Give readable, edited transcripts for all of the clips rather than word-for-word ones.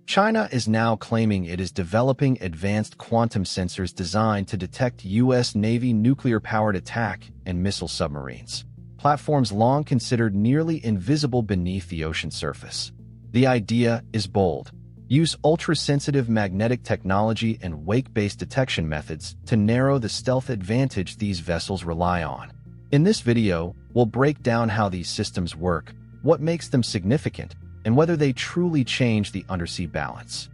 China is now claiming it is developing advanced quantum sensors designed to detect U.S. Navy nuclear-powered attack and missile submarines, platforms long considered nearly invisible beneath the ocean surface. The idea is bold. Use ultra-sensitive magnetic technology and wake-based detection methods to narrow the stealth advantage these vessels rely on. In this video, we'll break down how these systems work, what makes them significant, and whether they truly change the undersea balance.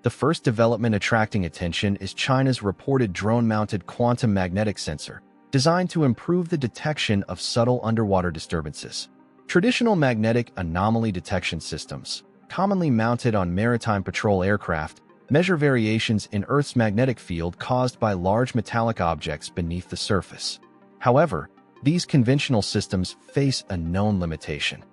The first development attracting attention is China's reported drone-mounted quantum magnetic sensor, designed to improve the detection of subtle underwater disturbances. Traditional magnetic anomaly detection systems, commonly mounted on maritime patrol aircraft, measure variations in Earth's magnetic field caused by large metallic objects beneath the surface. However, these conventional systems face a known limitation.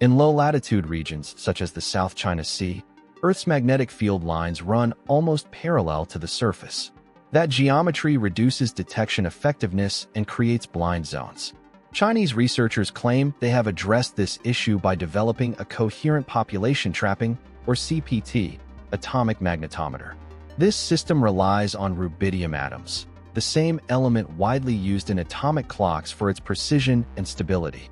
In low-latitude regions, such as the South China Sea, Earth's magnetic field lines run almost parallel to the surface. That geometry reduces detection effectiveness and creates blind zones. Chinese researchers claim they have addressed this issue by developing a coherent population trapping, or CPT, atomic magnetometer. This system relies on rubidium atoms, the same element widely used in atomic clocks for its precision and stability.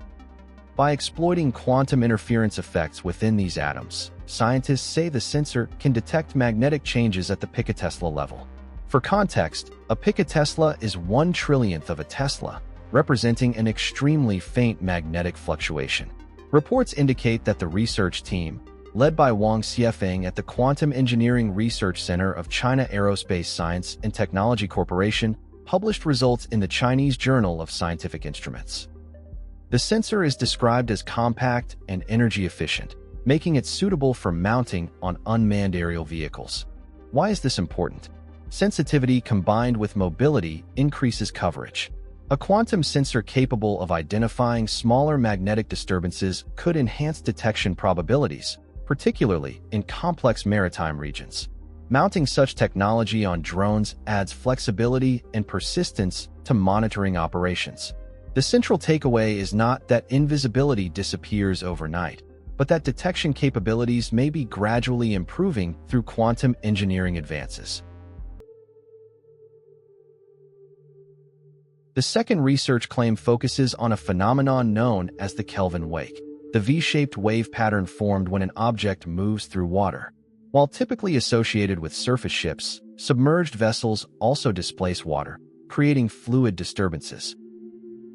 By exploiting quantum interference effects within these atoms, scientists say the sensor can detect magnetic changes at the picotesla level. For context, a picotesla is 1/1,000,000th of a Tesla, representing an extremely faint magnetic fluctuation. Reports indicate that the research team, led by Wang Xiefeng at the Quantum Engineering Research Center of China Aerospace Science and Technology Corporation, published results in the Chinese Journal of Scientific Instruments. The sensor is described as compact and energy efficient, making it suitable for mounting on unmanned aerial vehicles. Why is this important? Sensitivity combined with mobility increases coverage. A quantum sensor capable of identifying smaller magnetic disturbances could enhance detection probabilities, particularly in complex maritime regions. Mounting such technology on drones adds flexibility and persistence to monitoring operations. The central takeaway is not that invisibility disappears overnight, but that detection capabilities may be gradually improving through quantum engineering advances. The second research claim focuses on a phenomenon known as the Kelvin wake, the V-shaped wave pattern formed when an object moves through water. While typically associated with surface ships, submerged vessels also displace water, creating fluid disturbances.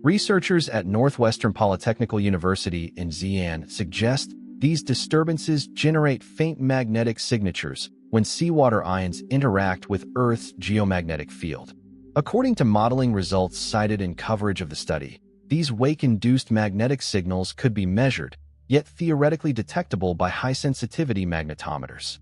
Researchers at Northwestern Polytechnical University in Xi'an suggest these disturbances generate faint magnetic signatures when seawater ions interact with Earth's geomagnetic field. According to modeling results cited in coverage of the study, these wake-induced magnetic signals could be measured, yet theoretically detectable by high-sensitivity magnetometers.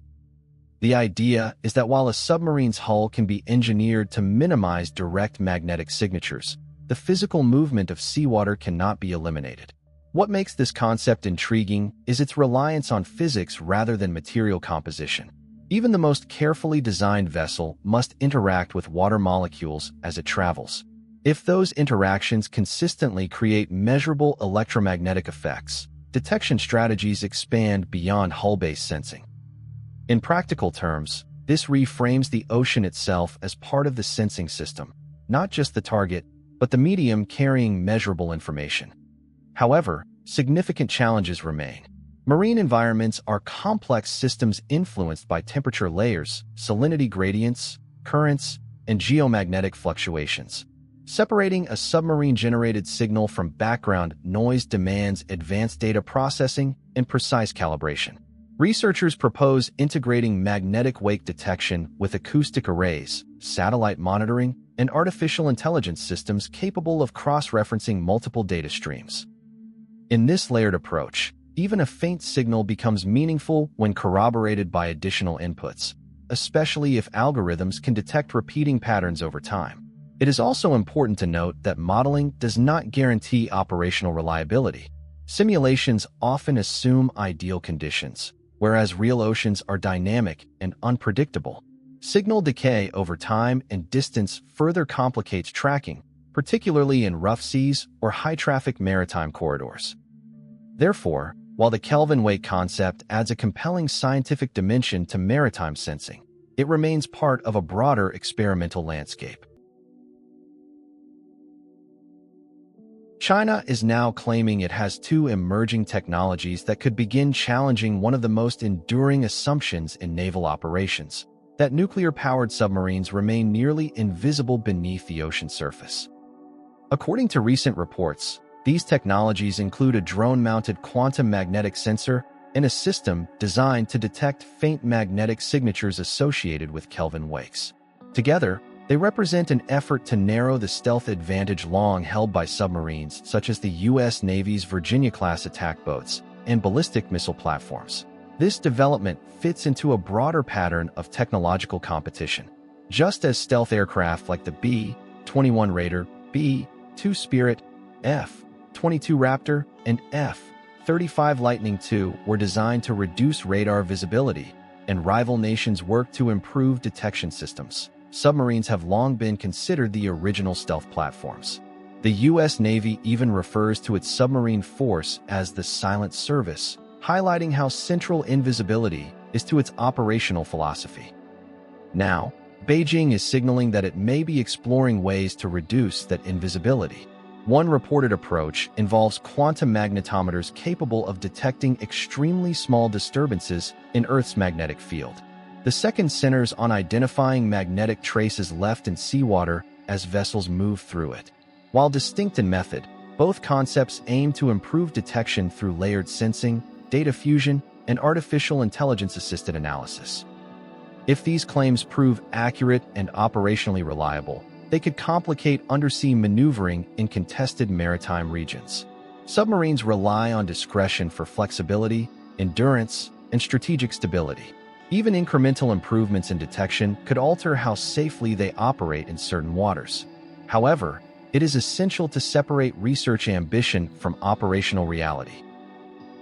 The idea is that while a submarine's hull can be engineered to minimize direct magnetic signatures, the physical movement of seawater cannot be eliminated. What makes this concept intriguing is its reliance on physics rather than material composition. Even the most carefully designed vessel must interact with water molecules as it travels. If those interactions consistently create measurable electromagnetic effects, detection strategies expand beyond hull-based sensing. In practical terms, this reframes the ocean itself as part of the sensing system, not just the target, but the medium carrying measurable information. However, significant challenges remain. Marine environments are complex systems influenced by temperature layers, salinity gradients, currents, and geomagnetic fluctuations. Separating a submarine-generated signal from background noise demands advanced data processing and precise calibration. Researchers propose integrating magnetic wake detection with acoustic arrays, satellite monitoring, and artificial intelligence systems capable of cross-referencing multiple data streams. In this layered approach, even a faint signal becomes meaningful when corroborated by additional inputs, especially if algorithms can detect repeating patterns over time. It is also important to note that modeling does not guarantee operational reliability. Simulations often assume ideal conditions, whereas real oceans are dynamic and unpredictable. Signal decay over time and distance further complicates tracking, particularly in rough seas or high-traffic maritime corridors. Therefore, While the Kelvin wake concept adds a compelling scientific dimension to maritime sensing, it remains part of a broader experimental landscape. China is now claiming it has two emerging technologies that could begin challenging one of the most enduring assumptions in naval operations, that nuclear-powered submarines remain nearly invisible beneath the ocean surface. According to recent reports, these technologies include a drone-mounted quantum magnetic sensor and a system designed to detect faint magnetic signatures associated with Kelvin wakes. Together, they represent an effort to narrow the stealth advantage long held by submarines such as the U.S. Navy's Virginia-class attack boats and ballistic missile platforms. This development fits into a broader pattern of technological competition. Just as stealth aircraft like the B-21 Raider, B-2 Spirit, F-22 Raptor, and F-35 Lightning II were designed to reduce radar visibility, and rival nations work to improve detection systems. Submarines have long been considered the original stealth platforms. The U.S. Navy even refers to its submarine force as the Silent Service, highlighting how central invisibility is to its operational philosophy. Now, Beijing is signaling that it may be exploring ways to reduce that invisibility. One reported approach involves quantum magnetometers capable of detecting extremely small disturbances in Earth's magnetic field. The second centers on identifying magnetic traces left in seawater as vessels move through it. While distinct in method, both concepts aim to improve detection through layered sensing, data fusion, and artificial intelligence-assisted analysis. If these claims prove accurate and operationally reliable, they could complicate undersea maneuvering in contested maritime regions. Submarines rely on discretion for flexibility, endurance, and strategic stability. Even incremental improvements in detection could alter how safely they operate in certain waters. However, it is essential to separate research ambition from operational reality.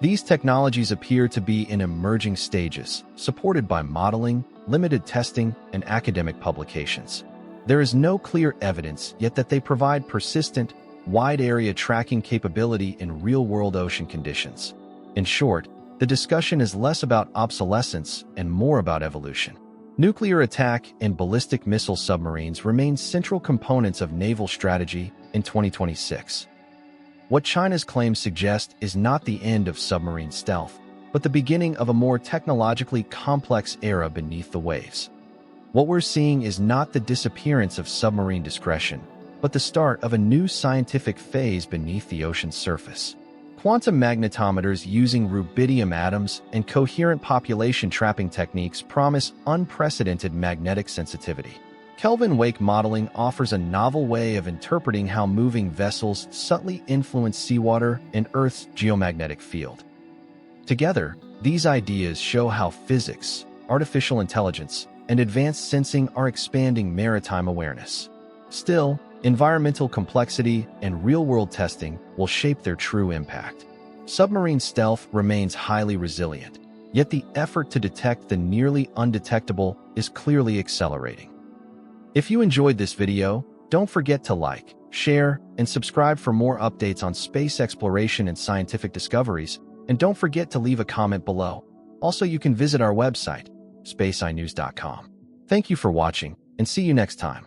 These technologies appear to be in emerging stages, supported by modeling, limited testing, and academic publications. There is no clear evidence yet that they provide persistent, wide-area tracking capability in real-world ocean conditions. In short, the discussion is less about obsolescence and more about evolution. Nuclear attack and ballistic missile submarines remain central components of naval strategy in 2026. What China's claims suggest is not the end of submarine stealth, but the beginning of a more technologically complex era beneath the waves. What we're seeing is not the disappearance of submarine discretion, but the start of a new scientific phase beneath the ocean's surface. Quantum magnetometers using rubidium atoms and coherent population trapping techniques promise unprecedented magnetic sensitivity. Kelvin wake modeling offers a novel way of interpreting how moving vessels subtly influence seawater and Earth's geomagnetic field. Together, these ideas show how physics, artificial intelligence, and advanced sensing are expanding maritime awareness. Still, environmental complexity and real-world testing will shape their true impact. Submarine stealth remains highly resilient, yet the effort to detect the nearly undetectable is clearly accelerating. If you enjoyed this video, don't forget to like, share, and subscribe for more updates on space exploration and scientific discoveries, and don't forget to leave a comment below. Also, you can visit our website, SpaceEyeNews.com. Thank you for watching, and see you next time.